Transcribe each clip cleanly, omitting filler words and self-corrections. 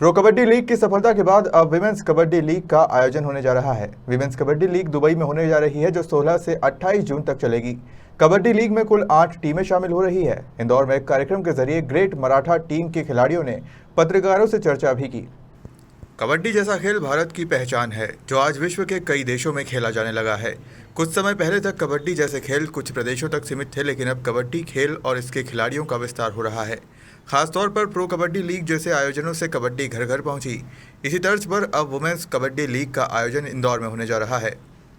Pro kabaddi league की सफलता के बाद अब विमेंस कबड्डी लीग का आयोजन होने जा रहा है। विमेंस कबड्डी लीग दुबई में होने जा रही है, जो 16 से 28 जून तक चलेगी। कबड्डी लीग में कुल 8 टीमें शामिल हो रही है। इंदौर में एक कार्यक्रम के जरिए ग्रेट मराठा टीम के खिलाड़ियों ने पत्रकारों से चर्चा भी की। कबड्डी जैसा खेल भारत की पहचान है, जो आज विश्व के कई देशों में खेला जाने लगा है। कुछ समय पहले तक कबड्डी जैसे खेल कुछ प्रदेशों तक सीमित थे, लेकिन अब कबड्डी खेल और इसके खिलाड़ियों का विस्तार हो रहा है। खासतौर पर प्रो कबड्डी लीग जैसे आयोजनों से कबड्डी घर घर पहुंची। इसी तर्ज पर अब वुमेन्स कबड्डी लीग का आयोजन इंदौर में होने जा रहा है।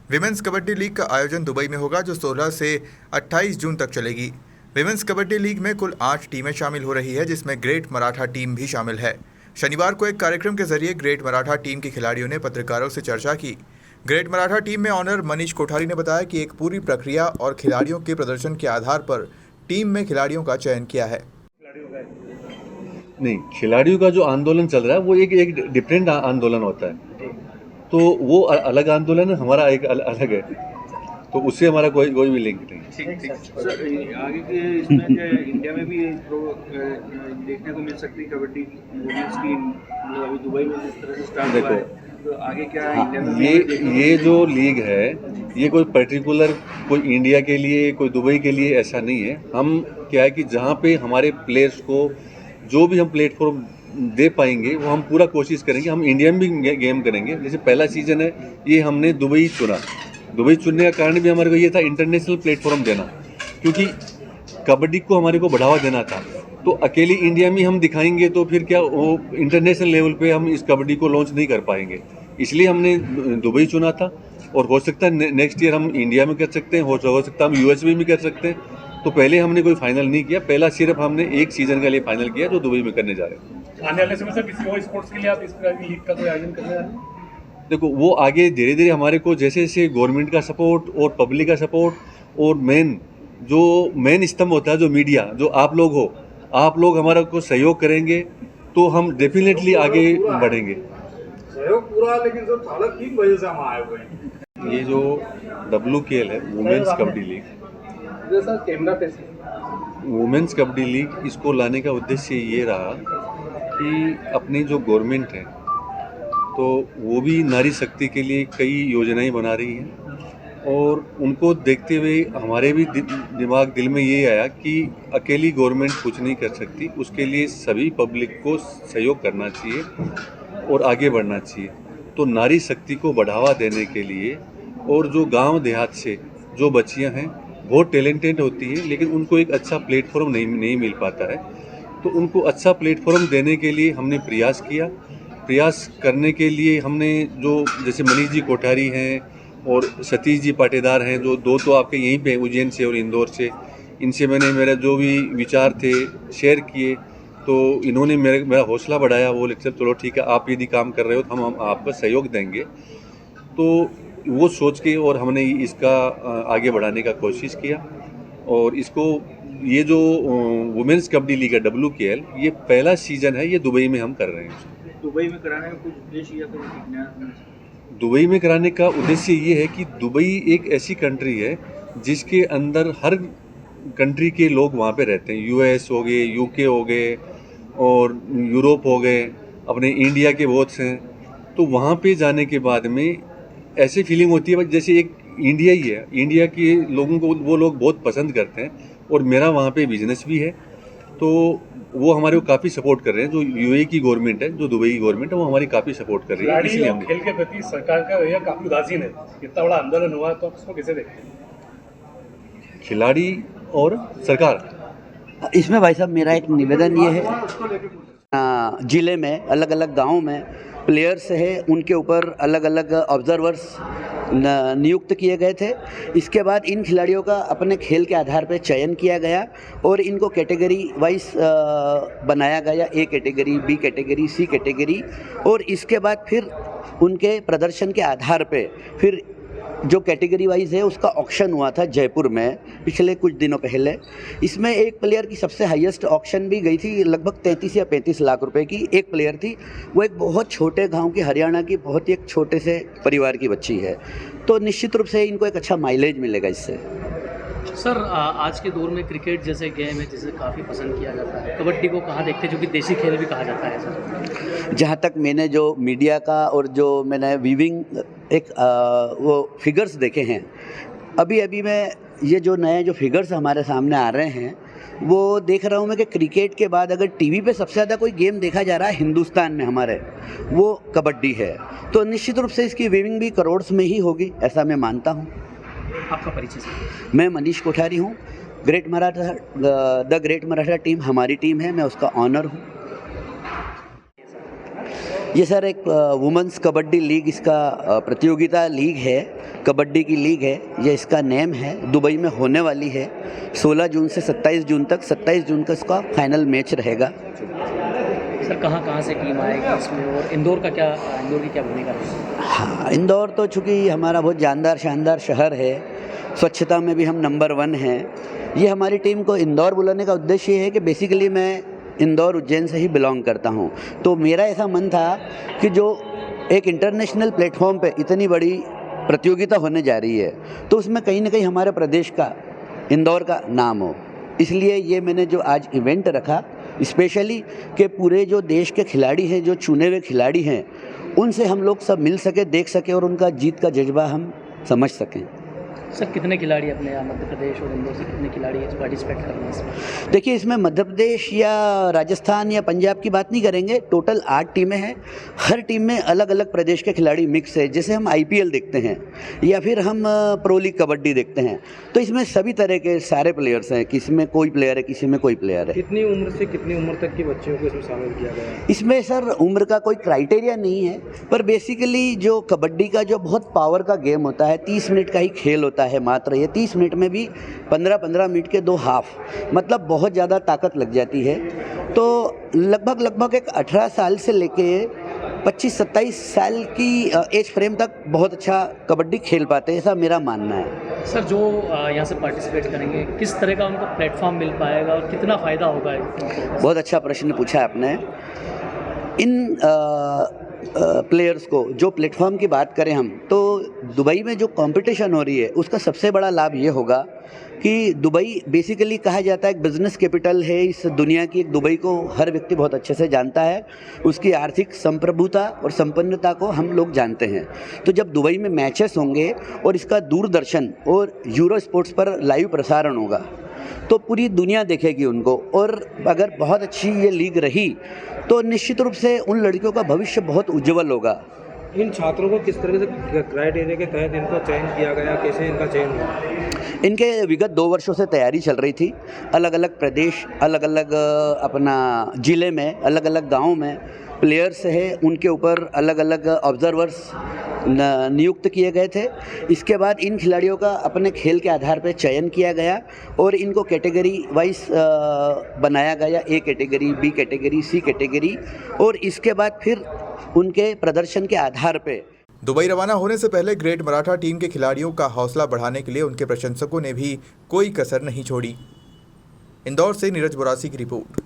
विमेंस कबड्डी लीग का आयोजन दुबई में होगा, जो 16 से 28 जून तक चलेगी। विमेंस कबड्डी लीग में कुल 8 टीमें शामिल हो रही है, जिसमें ग्रेट मराठा टीम भी शामिल है। शनिवार को एक कार्यक्रम के जरिए ग्रेट मराठा टीम के खिलाड़ियों ने पत्रकारों से चर्चा की। ग्रेट मराठा टीम में ऑनर मनीष कोठारी ने बताया कि एक पूरी प्रक्रिया और खिलाड़ियों के प्रदर्शन के आधार पर टीम में खिलाड़ियों का चयन किया है। नहीं, खिलाड़ियों का जो आंदोलन चल रहा है वो एक डिफरेंट आंदोलन होता है, तो वो अलग आंदोलन है, हमारा एक अलग है, तो उससे हमारा कोई भी लिंक नहीं। सर, आगे के इसमें इंडिया में भी देखने को मिल सकती है कबड्डी वुमेन्स की, मतलब अभी दुबई में जिस तरह से स्टार्ट हुआ है, तो आगे क्या इंडिया में ये जो लीग है, ये कोई पर्टिकुलर कोई इंडिया के लिए कोई दुबई के लिए ऐसा नहीं है। हम क्या है कि जहाँ पे हमारे प्लेयर्स को जो भी हम प्लेटफॉर्म दे पाएंगे वो हम पूरा कोशिश करेंगे। हम इंडिया में भी गेम करेंगे। जैसे पहला सीजन है, ये हमने दुबई चुना। दुबई चुनने का कारण भी हमारे को ये था इंटरनेशनल प्लेटफॉर्म देना, क्योंकि कबड्डी को हमारे को बढ़ावा देना था। तो अकेली इंडिया में हम दिखाएंगे तो फिर क्या वो इंटरनेशनल लेवल पे हम इस कबड्डी को लॉन्च नहीं कर पाएंगे, इसलिए हमने दुबई चुना था। और हो सकता है नेक्स्ट ईयर हम इंडिया में कर सकते हैं, हो सकता है हम यूएस में भी कर सकते हैं। तो पहले हमने कोई फाइनल नहीं किया, पहला सिर्फ हमने एक सीजन के लिए फाइनल किया, जो दुबई में करने जा रहे हैं। आने वाले समय से किसी और स्पोर्ट्स के लिए आप इस तरह की लीग का कोई आयोजन करने जा रहे हैं? देखो, वो आगे धीरे धीरे हमारे को जैसे जैसे गवर्नमेंट का सपोर्ट और पब्लिक का सपोर्ट और मेन स्तंभ होता है जो मीडिया, जो आप लोग हो, आप लोग हमारा को सहयोग करेंगे तो हम डेफिनेटली आगे बढ़ेंगे। सहयोग पूरा, लेकिन सर हालत ठीक वजह से हम आए हुए हैं। ये जो WKL है, women's kabaddi league, women's kabaddi league, इसको लाने का उद्देश्य ये रहा कि अपनी जो गवर्नमेंट है तो वो भी नारी शक्ति के लिए कई योजनाएं बना रही है, और उनको देखते हुए हमारे भी दिल में ये आया कि अकेली गवर्नमेंट कुछ नहीं कर सकती, उसके लिए सभी पब्लिक को सहयोग करना चाहिए और आगे बढ़ना चाहिए। तो नारी शक्ति को बढ़ावा देने के लिए, और जो गांव देहात से जो बच्चियां हैं बहुत टैलेंटेड होती है, लेकिन उनको एक अच्छा प्लेटफॉर्म नहीं मिल पाता है, तो उनको अच्छा प्लेटफॉर्म देने के लिए हमने प्रयास किया। प्रयास करने के लिए हमने जो जैसे मनीष जी कोठारी हैं और सतीश जी पाटेदार हैं, जो दो तो आपके यहीं पे उज्जैन से और इंदौर से, इनसे मैंने मेरा जो भी विचार थे शेयर किए, तो इन्होंने मेरा हौसला बढ़ाया। वो लेक्चर, चलो ठीक है, आप यदि काम कर रहे हो तो हम आपको सहयोग देंगे। तो वो सोच के और हमने इसका आगे बढ़ाने का कोशिश किया, और इसको ये जो वुमेन्स कबड्डी लीग है WKL, ये पहला सीजन है, ये दुबई में हम कर रहे हैं। दुबई में कराने का कुछ उद्देश्य या फिर दुबई में कराने का उद्देश्य ये है कि दुबई एक ऐसी कंट्री है जिसके अंदर हर कंट्री के लोग वहाँ पे रहते हैं। US हो गए, UK हो गए, और यूरोप हो गए, अपने इंडिया के बहुत से हैं। तो वहाँ पे जाने के बाद में ऐसी फीलिंग होती है जैसे एक इंडिया ही है। इंडिया के लोगों को वो लोग बहुत पसंद करते हैं, और मेरा वहाँ पे बिजनेस भी है, तो वो हमारे को काफ़ी सपोर्ट कर रहे हैं। जो UAE की गवर्नमेंट है, जो दुबई की गवर्नमेंट है, वो हमारी काफ़ी सपोर्ट कर रही है। इसलिए हम खेल के प्रति सरकार का रवैया काफी उदासीन है। इतना बड़ा आंदोलन हुआ, तो आप उसको कैसे देखते हैं? खिलाड़ी और सरकार, इसमें भाई साहब मेरा एक निवेदन ये है, ज़िले में अलग अलग गाँव में प्लेयर्स है, उनके ऊपर अलग अलग ऑब्जर्वर्स नियुक्त किए गए थे। इसके बाद इन खिलाड़ियों का अपने खेल के आधार पर चयन किया गया, और इनको कैटेगरी वाइज बनाया गया, A category, B category, C category, और इसके बाद फिर उनके प्रदर्शन के आधार पे फिर जो कैटेगरी वाइज है उसका ऑक्शन हुआ था जयपुर में पिछले कुछ दिनों पहले। इसमें एक प्लेयर की सबसे हाईएस्ट ऑक्शन भी गई थी, लगभग 33 या 35 लाख रुपए की एक प्लेयर थी। वो एक बहुत छोटे गांव की, हरियाणा की बहुत ही एक छोटे से परिवार की बच्ची है, तो निश्चित रूप से इनको एक अच्छा माइलेज मिलेगा इससे। सर आज के दौर में क्रिकेट जैसे गेम है जिसे काफ़ी पसंद किया जाता है, कबड्डी को कहाँ देखते हैं, जो कि देसी खेल भी कहा जाता है सर? जहाँ तक मैंने जो मीडिया का और जो मैंने वीविंग वो फिगर्स देखे हैं, अभी मैं ये जो नए जो फिगर्स हमारे सामने आ रहे हैं वो देख रहा हूँ मैं कि क्रिकेट के बाद अगर टीवी पे सबसे ज़्यादा कोई गेम देखा जा रहा है हिंदुस्तान में हमारे, वो कबड्डी है। तो निश्चित रूप से इसकी वीविंग भी करोड़्स में ही होगी, ऐसा मैं मानता हूँ। आपका परिचय सर? मैं मनीष कोठारी हूँ। द ग्रेट मराठा टीम हमारी टीम है, मैं उसका ऑनर हूँ। ये सर एक वुमेंस कबड्डी लीग, इसका प्रतियोगिता लीग है, कबड्डी की लीग है, ये इसका नेम है। दुबई में होने वाली है 16 जून से 27 जून तक। 27 जून का इसका फाइनल मैच रहेगा। सर कहाँ से टीम आएगी इसमें, और इंदौर की क्या भूमिका रहेगी? हाँ, इंदौर तो चूँकि हमारा बहुत जानदार शानदार शहर है, स्वच्छता में भी हम नंबर 1 हैं। ये हमारी टीम को इंदौर बुलाने का उद्देश्य ये है कि बेसिकली मैं इंदौर उज्जैन से ही बिलोंग करता हूँ, तो मेरा ऐसा मन था कि जो एक इंटरनेशनल प्लेटफॉर्म पे इतनी बड़ी प्रतियोगिता होने जा रही है तो उसमें कहीं ना कहीं हमारे प्रदेश का, इंदौर का नाम हो। इसलिए ये मैंने जो आज इवेंट रखा स्पेशली कि पूरे जो देश के खिलाड़ी हैं, जो चुने हुए खिलाड़ी हैं, उनसे हम लोग सब मिल सके, देख सके और उनका जीत का जज्बा हम समझ सकें। सर कितने खिलाड़ी अपने यहाँ मध्य प्रदेश और इंदौर से कितने खिलाड़ी पार्टिसिपेट कर रहे हैं इसमें? देखिए, इसमें मध्य प्रदेश या राजस्थान या पंजाब की बात नहीं करेंगे, टोटल 8 टीमें हैं। हर टीम में अलग अलग प्रदेश के खिलाड़ी मिक्स है। जैसे हम IPL देखते हैं या फिर हम प्रो लीग कबड्डी देखते हैं, तो इसमें सभी तरह के सारे प्लेयर्स हैं, किसी में कोई प्लेयर है, किसी में कोई प्लेयर है। कितनी उम्र से कितनी उम्र तक के बच्चों को इसमें शामिल किया गया है? इसमें सर उम्र का कोई क्राइटेरिया नहीं है, पर बेसिकली जो कबड्डी का जो बहुत पावर का गेम होता है, 30 मिनट का ही खेल होता है मात्र। ये 30 मिनट में भी 15-15 मिनट के 2 हाफ, मतलब बहुत ज़्यादा ताकत लग जाती है। तो लगभग एक 18 साल से लेके 25-27 साल की एज फ्रेम तक बहुत अच्छा कबड्डी खेल पाते हैं, ऐसा मेरा मानना है। सर जो यहाँ से पार्टिसिपेट करेंगे, किस तरह का उनको प्लेटफॉर्म मिल पाएगा और कितना फ़ायदा होगा? बहुत अच्छा प्रश्न पूछा है आपने। इन प्लेयर्स को जो प्लेटफॉर्म की बात करें हम, तो दुबई में जो कंपटीशन हो रही है उसका सबसे बड़ा लाभ ये होगा कि दुबई बेसिकली कहा जाता है एक बिज़नेस कैपिटल है इस दुनिया की। दुबई को हर व्यक्ति बहुत अच्छे से जानता है, उसकी आर्थिक संप्रभुता और संपन्नता को हम लोग जानते हैं। तो जब दुबई में मैचेस होंगे और इसका दूरदर्शन और यूरो स्पोर्ट्स पर लाइव प्रसारण होगा तो पूरी दुनिया देखेगी उनको, और अगर बहुत अच्छी ये लीग रही तो निश्चित रूप से उन लड़कियों का भविष्य बहुत उज्जवल होगा। इन छात्रों को किस तरह से क्राइटेरिया के तहत इनका चयन किया गया, कैसे इनका चयन हुआ? इनके विगत 2 वर्षों से तैयारी चल रही थी। अलग अलग प्रदेश, अलग अलग अपना ज़िले में, अलग अलग गाँव में प्लेयर्स है, उनके ऊपर अलग अलग ऑब्जर्वर्स नियुक्त किए गए थे। इसके बाद इन खिलाड़ियों का अपने खेल के आधार पर चयन किया गया और इनको कैटेगरी वाइज बनाया गया, A category, B category, C category, और इसके बाद फिर उनके प्रदर्शन के आधार पे। दुबई रवाना होने से पहले ग्रेट मराठा टीम के खिलाड़ियों का हौसला बढ़ाने के लिए उनके प्रशंसकों ने भी कोई कसर नहीं छोड़ी। इंदौर से नीरज बुरासी की रिपोर्ट।